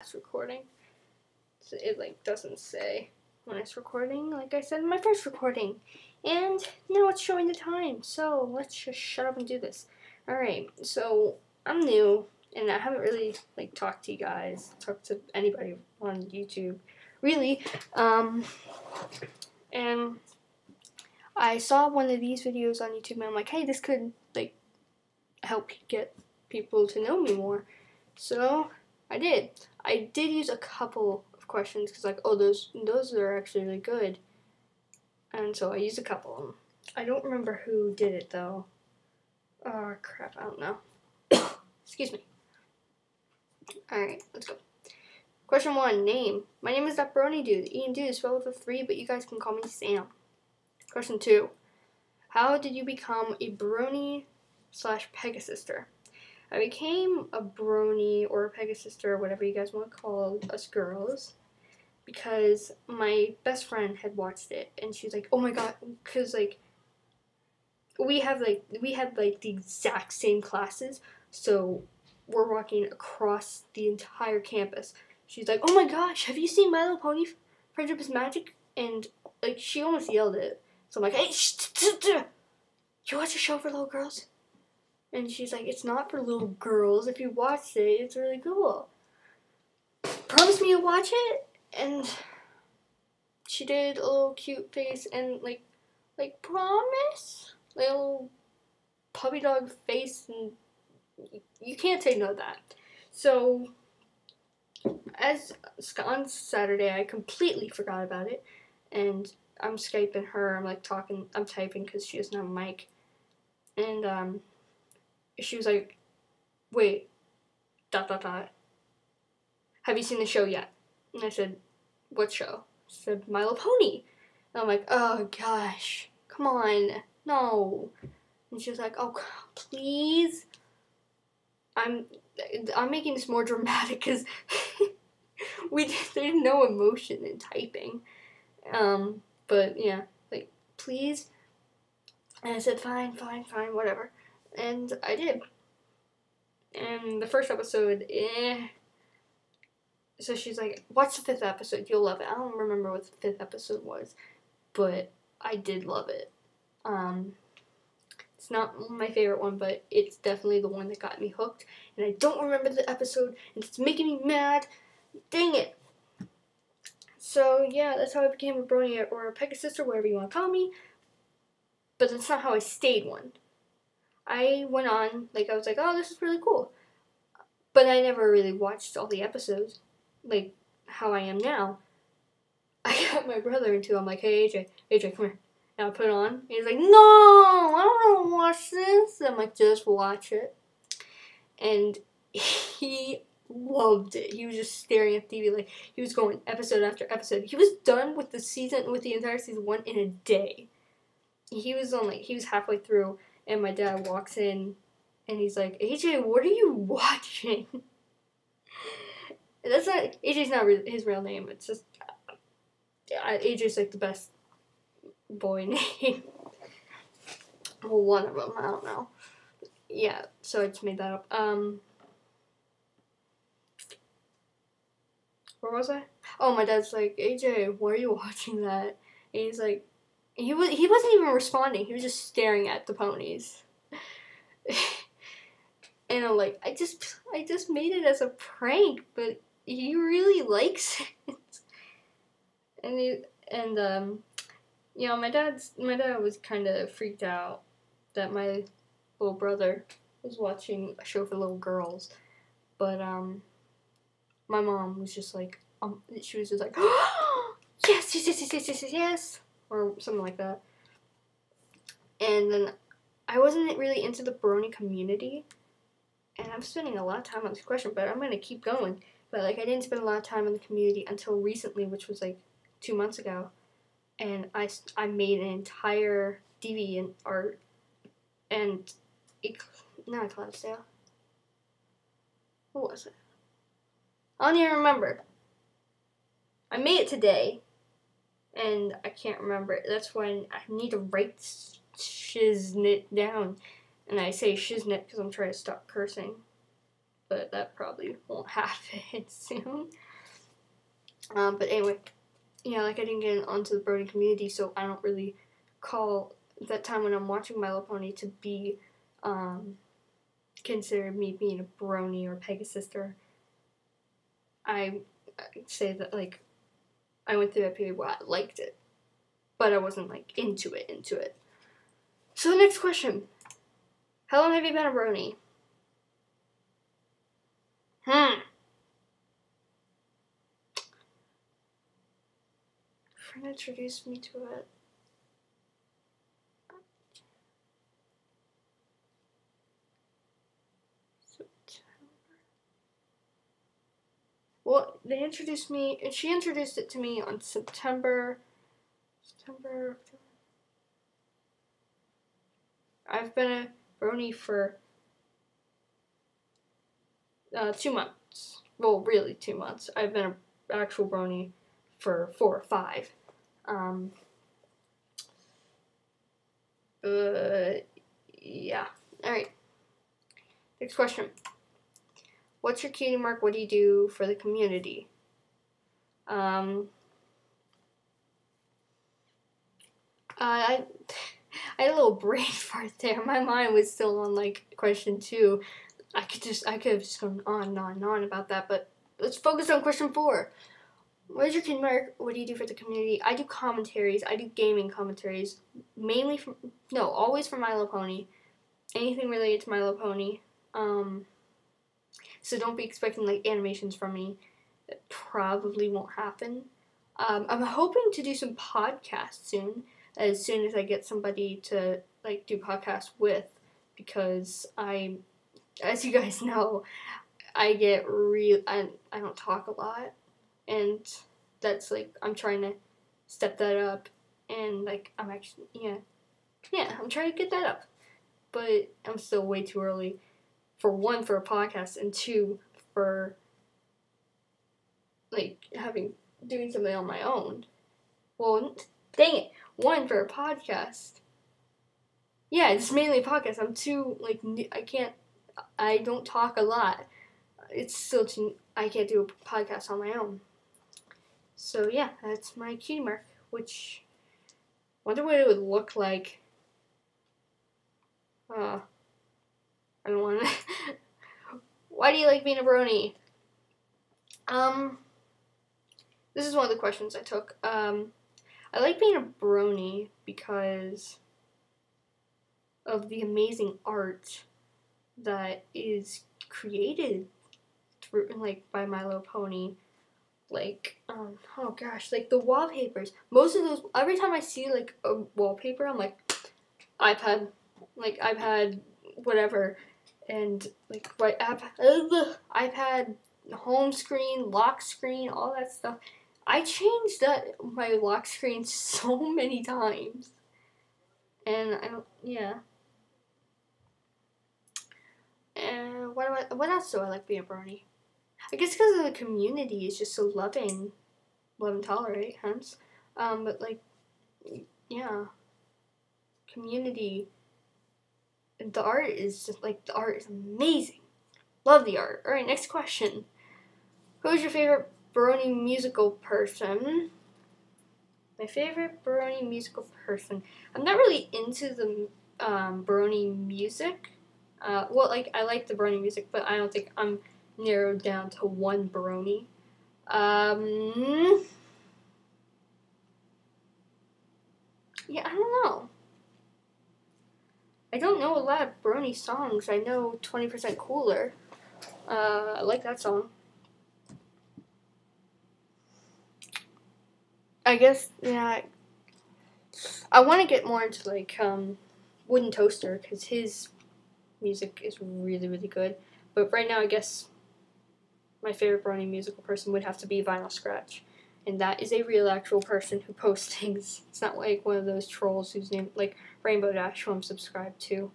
it's recording. So it like doesn't say when it's recording, like I said in my first recording. And now it's showing the time, so let's just shut up and do this. Alright, so I'm new, and I haven't really like talked to you guys, talked to anybody on YouTube, really. And I saw one of these videos on YouTube, and I'm like, hey, this could like help get people to know me more. So I did. I did use a couple of questions because like, oh, those are actually really good. And so I used a couple of them. I don't remember who did it though. Oh crap, I don't know. Excuse me. Alright, let's go. Question 1, name. My name is that brony dude. E and dude is spelled with a 3, but you guys can call me Sam. Question 2. How did you become a brony / Pegasister? I became a brony or a Pegasister, or whatever you guys want to call us girls, because my best friend had watched it, and she was like, oh my god, because like, we had like the exact same classes, so we're walking across the entire campus. She's like, oh my gosh, have you seen My Little Pony? Friendship is Magic? And like, she almost yelled it. So I'm like, hey, you watch a show for little girls? And she's like, it's not for little girls. If you watched it, it's really cool. Promise me you'll watch it? And she did a little cute face and like promise? Like a little puppy dog face, and you can't say no to that. So as on Saturday, I completely forgot about it, and I'm Skyping her. I'm like talking, I'm typing because she doesn't have a mic, and she was like, wait, ... Have you seen the show yet? And I said, what show? She said, My Little Pony. And I'm like, oh gosh, come on, no. And she was like, oh, please. I'm making this more dramatic because there's no emotion in typing. But yeah, like, please. And I said, fine, whatever. And I did. And the first episode, So she's like, watch the 5th episode, you'll love it. I don't remember what the 5th episode was, but I did love it. It's not my favorite one, but it's definitely the one that got me hooked. And I don't remember the episode, and it's making me mad. Dang it. So yeah, that's how I became a brony or a Pegasister, whatever you want to call me. But that's not how I stayed one. I went on, like, I was like, oh, this is really cool. But I never really watched all the episodes, like how I am now. I got my brother into it. I'm like, hey, AJ, come here. And I put it on. And he's like, no, I don't want to watch this. I'm like, just watch it. And he loved it. He was just staring at TV, like, he was going episode after episode. He was done with the entire season 1 in a day. He was halfway through, and my dad walks in, and he's like, AJ, what are you watching? AJ's not his real name. It's just, AJ's like the best boy name. Well, one of them, I don't know. Yeah, so I just made that up. Where was I? Oh, my dad's like, AJ, why are you watching that? And he's like, he wasn't even responding. He was just staring at the ponies. And I'm like, I just made it as a prank, but he really likes it. And you know, my dad was kind of freaked out that my little brother was watching a show for little girls, but my mom was just like, she was just like, oh, yes, or something like that. And then I wasn't really into the brony community, and I'm spending a lot of time on this question, but I'm gonna keep going. But like, I didn't spend a lot of time in the community until recently, which was like 2 months ago, and I made an entire deviant art, and not a Cloudsdale. What was it? I don't even remember. I made it today, and I can't remember it. That's why I need to write shiznit down, and I say shiznit because I'm trying to stop cursing. but that probably won't happen soon. But anyway, yeah, like I didn't get onto the Brony community, so I don't really call that time when I'm watching My Little Pony to be consider me being a Brony or Pegasister. I say that, like, I went through that period where I liked it, but I wasn't, like, into it. So the next question. How long have you been a Brony? A friend introduced me to it. Well, she introduced it to me on September. I've been a Brony for 2 months. Well, really 2 months. I've been an actual Brony for 4 or 5. Yeah. Alright. Next question. What's your cutie mark? What do you do for the community? I had a little brain fart there. My mind was still on, like, question 2. I could have just gone on and on and on about that, but let's focus on question 4. What is your cutie mark? What do you do for the community? I do commentaries. I do gaming commentaries. Always for My Little Pony. Anything related to My Little Pony. So don't be expecting, like, animations from me. That probably won't happen. I'm hoping to do some podcasts soon as I get somebody to, like, do podcasts with, because as you guys know, I get I don't talk a lot, and that's, like, I'm trying to step that up, and, like, I'm actually, I'm trying to get that up, but I'm still way too early, for 1, for a podcast, and 2, for, like, doing something on my own. Well, dang it, 1, for a podcast. Yeah, it's mainly a podcast. I'm too, like, I don't talk a lot. It's still I can't do a podcast on my own. So yeah, that's my cutie mark, which, wonder what it would look like. I don't want to. Why do you like being a Brony? This is one of the questions I took. I like being a Brony because of the amazing art that is created through, like, by My Little Pony. Like, oh gosh, like, the wallpapers. Most of those, every time I see, like, a wallpaper, I'm like, iPad, whatever, and, like, iPad, home screen, lock screen, all that stuff. I changed my lock screen so many times, and And what else do I like being a Brony? I guess because of the community is just so loving, love and tolerate, hence. But, like, yeah, community. The art is just, like, the art is amazing. Love the art. All right, next question. Who's your favorite Brony musical person? My favorite Brony musical person. I'm not really into the Brony music. Well, like, I like the Brony music, but I don't think I'm narrowed down to one Brony. Yeah, I don't know. I don't know a lot of Brony songs. I know 20% Cooler. I like that song. I guess, yeah, I want to get more into, like, Wooden Toaster, because his music is really, really good. But right now, I guess my favorite Brony musical person would have to be Vinyl Scratch. And that is a real, actual person who posts things. It's not like one of those trolls whose name, like Rainbow Dash, who I'm subscribed to.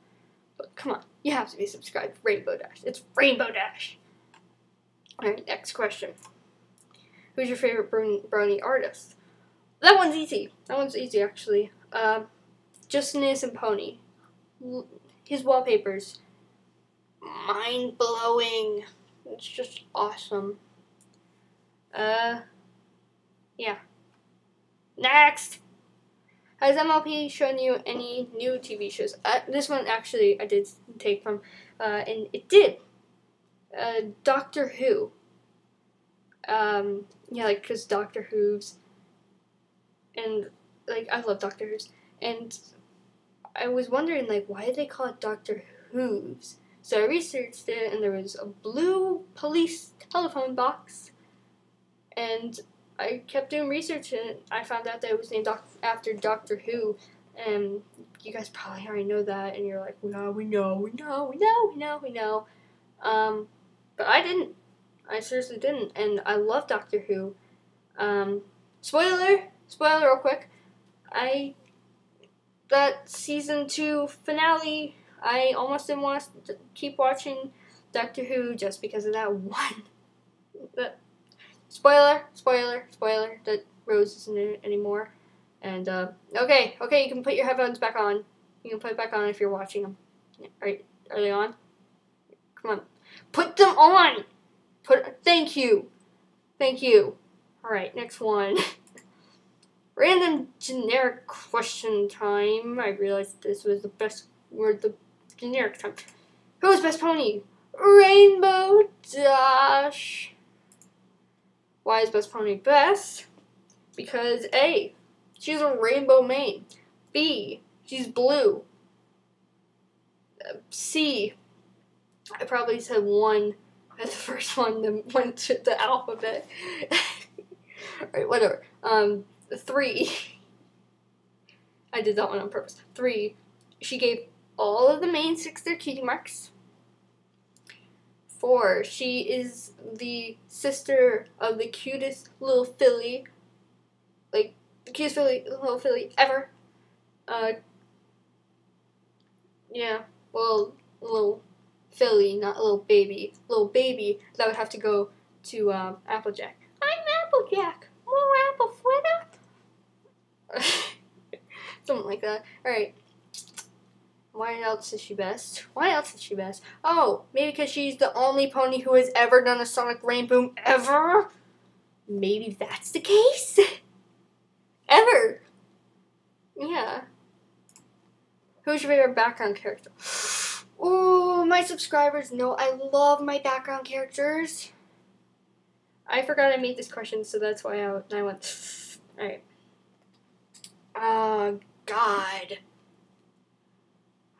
But come on, you have to be subscribed to Rainbow Dash. It's Rainbow Dash. Alright, next question. Who's your favorite Brony artist? That one's easy. Actually. Justin Innocent Pony. His wallpapers. Mind-blowing. It's just awesome. Yeah. Next! Has MLP shown you any new TV shows? This one actually I did take from, and it did. Doctor Who. Yeah, like, cause Doctor Who's, and like I love Doctor Who's, and I was wondering like why did they call it Doctor Who's? So I researched it, and there was a blue police telephone box, and I kept doing research, and I found out that it was named after Doctor Who, and you guys probably already know that, and you're like, well, we know. But I didn't. I seriously didn't, and I love Doctor Who. Spoiler real quick. That season 2 finale, I almost didn't want to keep watching Doctor Who just because of that one. Spoiler, that Rose isn't in it anymore. And, okay, you can put your headphones back on. You can put it back on if you're watching them. Are they on? Come on. Put them on! Thank you. Alright, next one. Random generic question time. I realized this was the generic time. Who's best pony? Rainbow Dash. Why is best pony best? Because A, she's a rainbow mane. B, she's blue. C, I probably said 1 as the first one that went to the alphabet. Alright, whatever. 3, I did that one on purpose. 3, she gave all of the main 6 their cutie marks. 4, she is the sister of the cutest little filly, like the cutest little filly ever. Yeah, well, little filly, not a little baby. Little baby that would have to go to Applejack. I'm Applejack. More apple fritter. Something like that. Alright. Why else is she best? Oh, maybe because she's the only pony who has ever done a sonic rainboom ever? Maybe that's the case? Ever. Yeah. Who's your favorite background character? Oh, my subscribers know I love my background characters. I forgot I made this question, so that's why I went. Alright. God.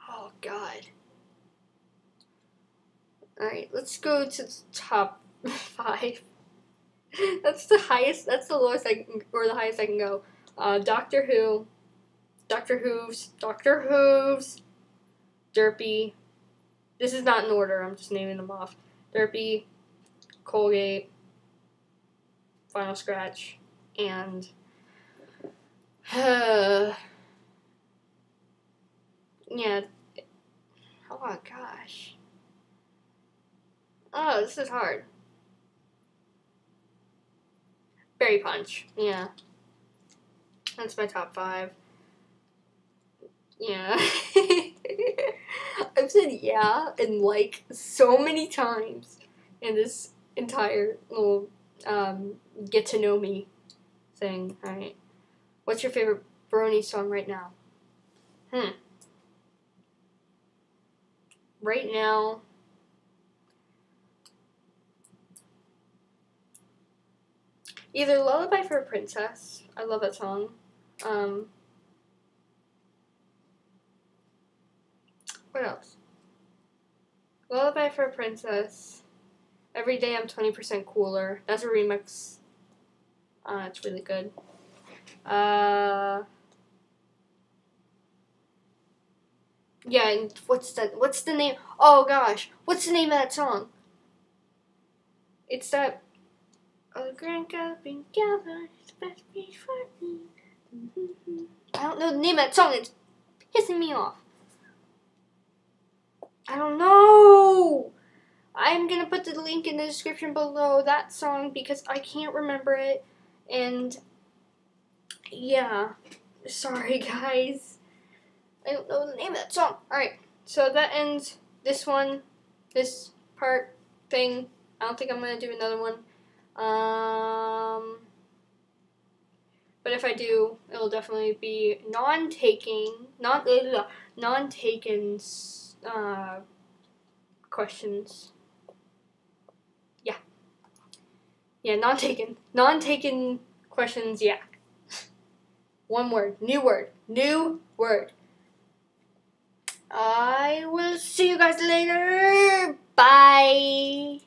Oh, God. Alright, let's go to the top 5. That's the highest, that's the lowest or the highest I can go. Doctor Who, Doctor Hooves, Derpy. This is not in order, I'm just naming them off. Derpy, Colgate, Final Scratch, and yeah. Oh gosh. Oh, this is hard. Berry Punch. Yeah. That's my top 5. Yeah. I've said yeah and like so many times in this entire little get to know me thing. Alright. What's your favorite Brony song right now? Right now, either Lullaby for a Princess. I love that song. What else? Lullaby for a Princess. Every Day I'm 20% Cooler. That's a remix. It's really good. Yeah, and what's the name? Oh gosh, what's the name of that song? It's that. Oh, Grand Galloping Gallop, it's the best beach for me. I don't know the name of that song. It's pissing me off. I don't know. I'm gonna put the link in the description below that song because I can't remember it. And yeah, sorry guys. I don't know the name of that song. Alright, so that ends this part thing. I don't think I'm gonna do another one. But if I do, it'll definitely be non-taken questions. Yeah, non-taken questions. Yeah. One word, new word. I will see you guys later. Bye.